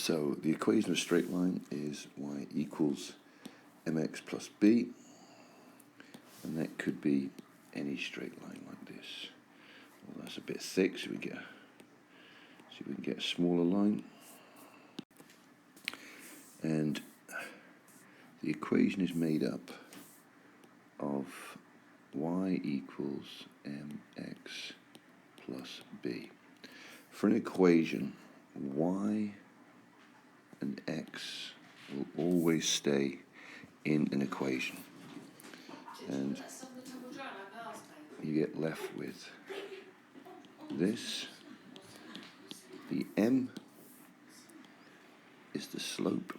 So the equation of a straight line is y equals mx plus b, and that could be any straight line like this. Well, that's a bit thick, so we can get a smaller line. And the equation is made up of y equals mx plus b. For an equation, y and x will always stay in an equation, and you get left with this. The m is the slope,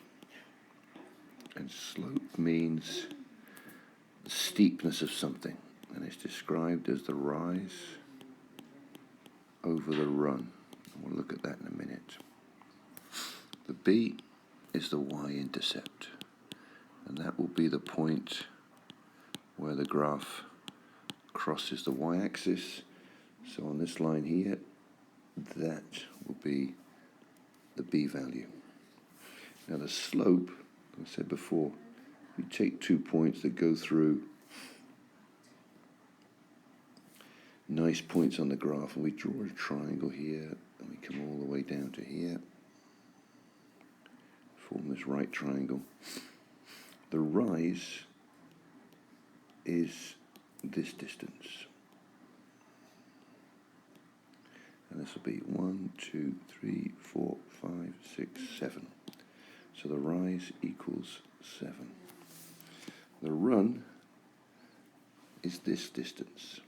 and slope means the steepness of something, and it's described as the rise over the run. We'll look at that in a minute. The b is the y-intercept, and that will be the point where the graph crosses the y-axis. So on this line here, that will be the b value. Now the slope, like I said before, we take 2 points that go through nice points on the graph, and we draw a triangle here, and we come all the way down to here, form this right triangle. The rise is this distance, and this will be 1, 2, 3, 4, 5, 6, 7. So the rise equals 7. The run is this distance.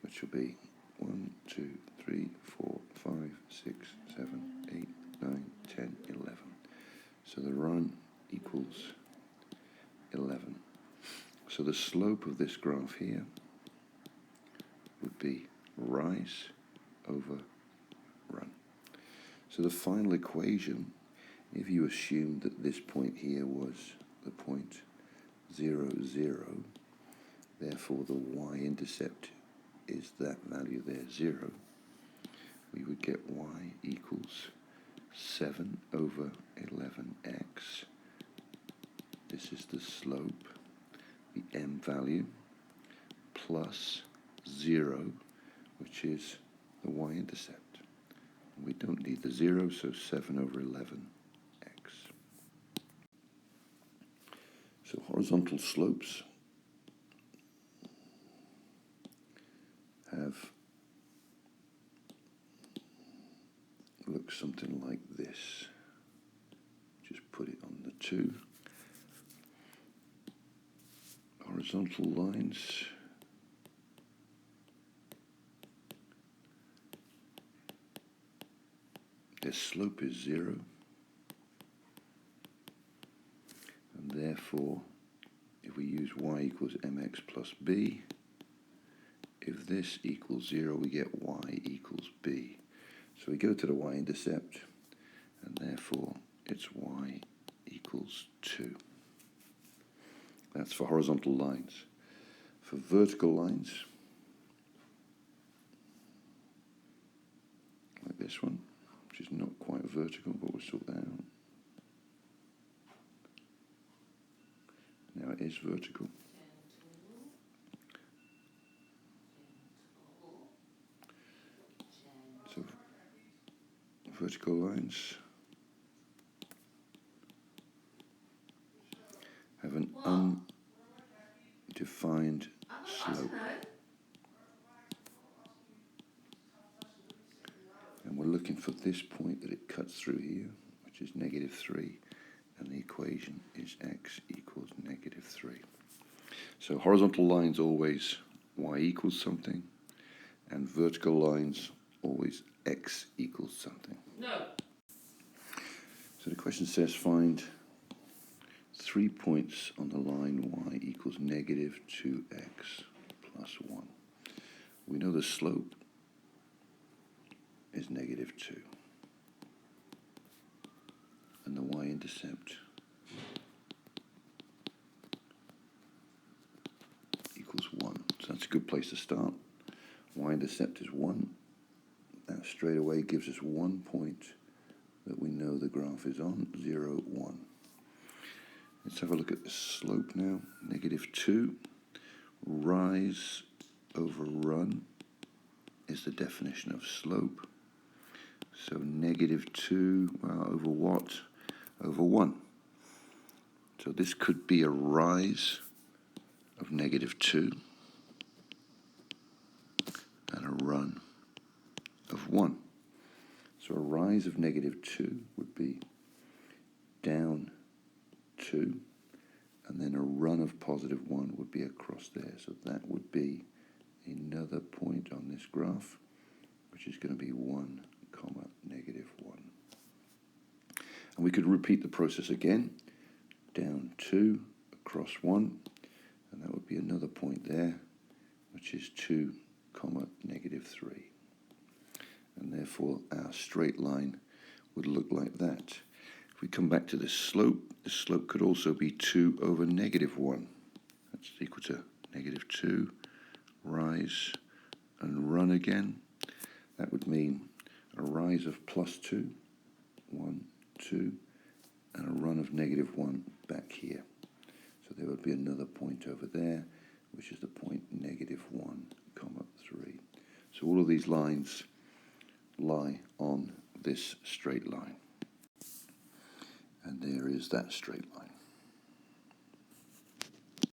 Which will be 1, 2, 3, 4, 5, 6, 7, 8, 9, 10, 11. So the run equals 11. So the slope of this graph here would be rise over run. So the final equation, if you assume that this point here was the point 0, 0, therefore the y-intercept is that value there, 0, we would get y equals 7 over 11x. This is the slope, the m value, plus 0, which is the y-intercept. We don't need the 0, so 7 over 11x. So horizontal slopes looks something like this. Just put it on the 2. Horizontal lines their slope is 0, and therefore if we use y equals mx plus b, if this equals 0, we get y equals b. So we go to the y-intercept, and therefore it's y equals 2. That's for horizontal lines. For vertical lines, like this one, which is not quite vertical, but we'll sort that out. Now it is vertical. So vertical lines have an undefined slope. And we're looking for this point that it cuts through here, which is -3, and the equation is x equals -3. So horizontal lines always y equals something, and vertical lines always x equals something. No. So the question says find 3 points on the line y equals -2x plus 1. We know the slope is -2, and the y-intercept equals 1. So that's a good place to start. y-intercept is 1. That straight away gives us 1 point that we know the graph is on, 0, 1. Let's have a look at the slope now. -2. Rise over run is the definition of slope. So -2, well, over what? Over 1. So this could be a rise of -2 and a run of 1. So a rise of -2 would be down 2, and then a run of +1 would be across there. So that would be another point on this graph, which is going to be 1, -1. And we could repeat the process again, down 2, across 1, and that would be another point there, which is 2, -3. And therefore our straight line would look like that. If we come back to this slope could also be 2 over -1. That's equal to -2, rise and run again. That would mean a rise of +2, 1, 2, and a run of -1 back here. So there would be another point over there, which is the point -1, 3. So all of these lines lie on this straight line. And there is that straight line.